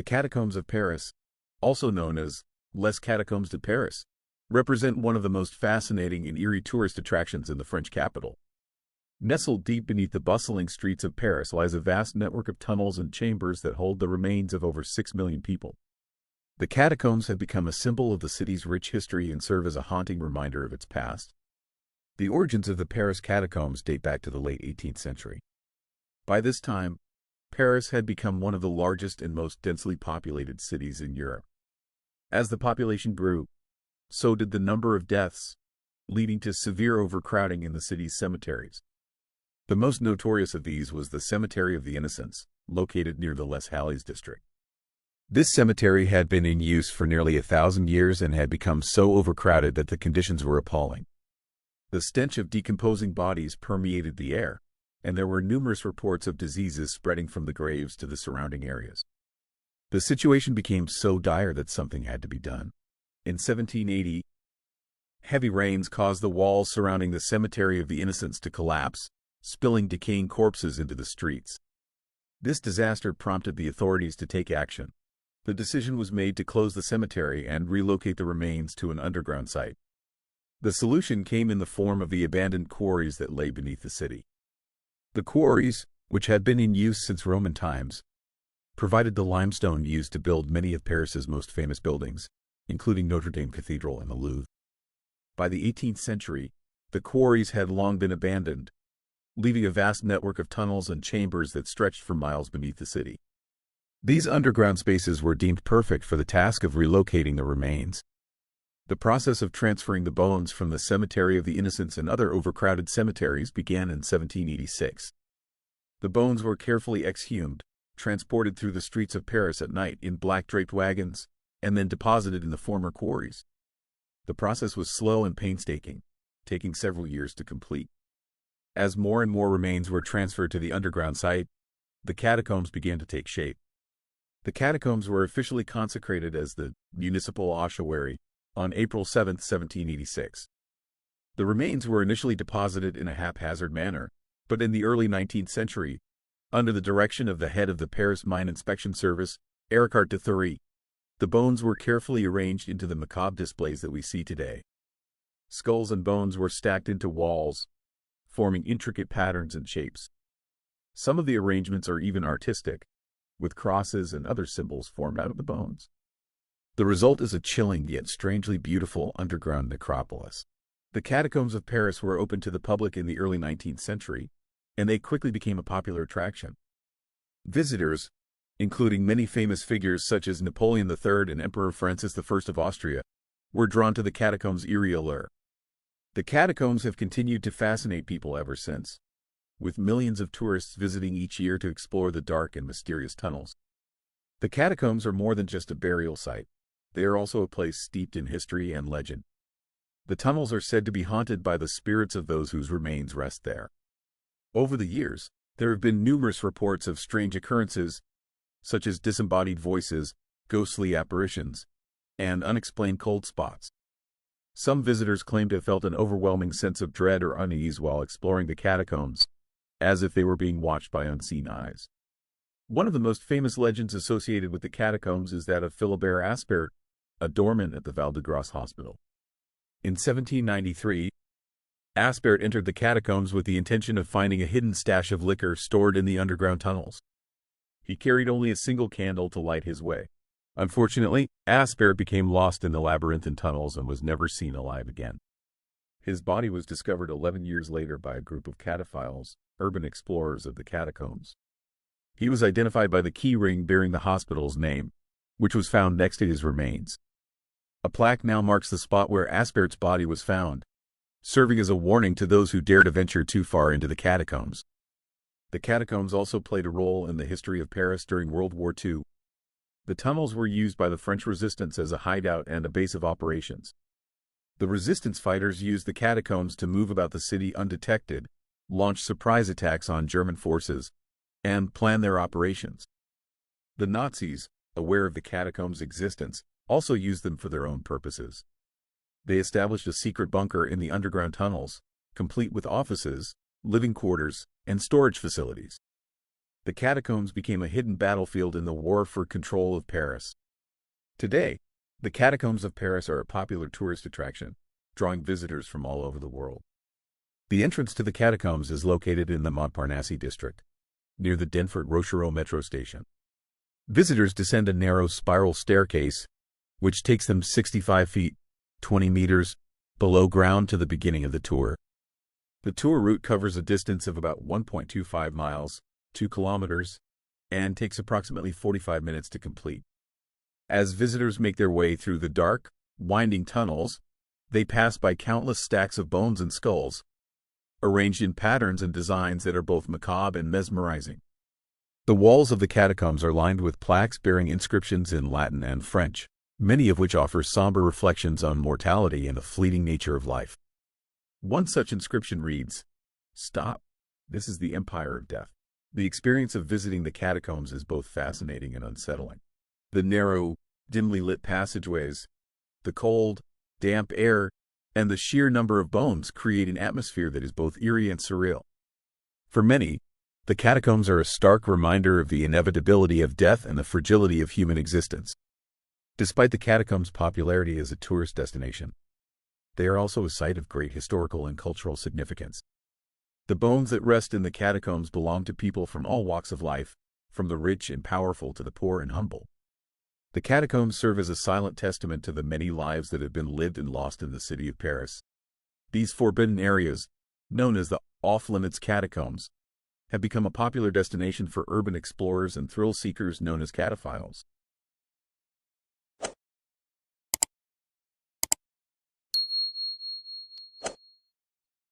The Catacombs of Paris, also known as Les Catacombs de Paris, represent one of the most fascinating and eerie tourist attractions in the French capital. Nestled deep beneath the bustling streets of Paris lies a vast network of tunnels and chambers that hold the remains of over 6 million people. The catacombs have become a symbol of the city's rich history and serve as a haunting reminder of its past. The origins of the Paris catacombs date back to the late 18th century. By this time, Paris had become one of the largest and most densely populated cities in Europe. As the population grew, so did the number of deaths, leading to severe overcrowding in the city's cemeteries. The most notorious of these was the Cemetery of the Innocents, located near the Les Halles district. This cemetery had been in use for nearly 1,000 years and had become so overcrowded that the conditions were appalling. The stench of decomposing bodies permeated the air, and there were numerous reports of diseases spreading from the graves to the surrounding areas. The situation became so dire that something had to be done. In 1780, heavy rains caused the walls surrounding the Cemetery of the Innocents to collapse, spilling decaying corpses into the streets. This disaster prompted the authorities to take action. The decision was made to close the cemetery and relocate the remains to an underground site. The solution came in the form of the abandoned quarries that lay beneath the city. The quarries, which had been in use since Roman times, provided the limestone used to build many of Paris's most famous buildings, including Notre Dame Cathedral and the Louvre. By the 18th century, the quarries had long been abandoned, leaving a vast network of tunnels and chambers that stretched for miles beneath the city. These underground spaces were deemed perfect for the task of relocating the remains. The process of transferring the bones from the Cemetery of the Innocents and other overcrowded cemeteries began in 1786. The bones were carefully exhumed, transported through the streets of Paris at night in black-draped wagons, and then deposited in the former quarries. The process was slow and painstaking, taking several years to complete. As more and more remains were transferred to the underground site, the catacombs began to take shape. The catacombs were officially consecrated as the municipal ossuary on April 7, 1786. The remains were initially deposited in a haphazard manner, but in the early 19th century, under the direction of the head of the Paris Mine Inspection Service, Ericard de Thury, the bones were carefully arranged into the macabre displays that we see today. Skulls and bones were stacked into walls, forming intricate patterns and shapes. Some of the arrangements are even artistic, with crosses and other symbols formed out of the bones. The result is a chilling yet strangely beautiful underground necropolis. The catacombs of Paris were open to the public in the early 19th century, and they quickly became a popular attraction. Visitors, including many famous figures such as Napoleon III and Emperor Francis I of Austria, were drawn to the catacombs' eerie allure. The catacombs have continued to fascinate people ever since, with millions of tourists visiting each year to explore the dark and mysterious tunnels. The catacombs are more than just a burial site. They are also a place steeped in history and legend. The tunnels are said to be haunted by the spirits of those whose remains rest there. Over the years, there have been numerous reports of strange occurrences, such as disembodied voices, ghostly apparitions, and unexplained cold spots. Some visitors claim to have felt an overwhelming sense of dread or unease while exploring the catacombs, as if they were being watched by unseen eyes. One of the most famous legends associated with the catacombs is that of Philibert Aspert, a doorman at the Val-de-Grâce hospital. In 1793, Aspert entered the catacombs with the intention of finding a hidden stash of liquor stored in the underground tunnels. He carried only a single candle to light his way. Unfortunately, Aspert became lost in the labyrinthine tunnels and was never seen alive again. His body was discovered 11 years later by a group of cataphiles, urban explorers of the catacombs. He was identified by the key ring bearing the hospital's name, which was found next to his remains. A plaque now marks the spot where Aspert's body was found, serving as a warning to those who dare to venture too far into the catacombs. The catacombs also played a role in the history of Paris during World War II. The tunnels were used by the French resistance as a hideout and a base of operations. The resistance fighters used the catacombs to move about the city undetected, launch surprise attacks on German forces, and plan their operations. The Nazis, aware of the catacombs' existence, also used them for their own purposes. They established a secret bunker in the underground tunnels, complete with offices, living quarters, and storage facilities. the catacombs became a hidden battlefield in the war for control of Paris. Today, the catacombs of Paris are a popular tourist attraction, drawing visitors from all over the world. The entrance to the catacombs is located in the Montparnasse district, near the Denfert-Rochereau metro station. Visitors descend a narrow spiral staircase, which takes them 65 feet, 20 meters, below ground to the beginning of the tour. The tour route covers a distance of about 1.25 miles, 2 kilometers, and takes approximately 45 minutes to complete. As visitors make their way through the dark, winding tunnels, they pass by countless stacks of bones and skulls, arranged in patterns and designs that are both macabre and mesmerizing. The walls of the catacombs are lined with plaques bearing inscriptions in Latin and French, many of which offer somber reflections on mortality and the fleeting nature of life. One such inscription reads, "Stop. This is the Empire of Death." The experience of visiting the catacombs is both fascinating and unsettling. The narrow, dimly lit passageways, the cold, damp air, and the sheer number of bones create an atmosphere that is both eerie and surreal. For many, the catacombs are a stark reminder of the inevitability of death and the fragility of human existence. Despite the catacombs' popularity as a tourist destination, they are also a site of great historical and cultural significance. The bones that rest in the catacombs belong to people from all walks of life, from the rich and powerful to the poor and humble. The catacombs serve as a silent testament to the many lives that have been lived and lost in the city of Paris. These forbidden areas, known as the off-limits catacombs, have become a popular destination for urban explorers and thrill seekers known as cataphiles.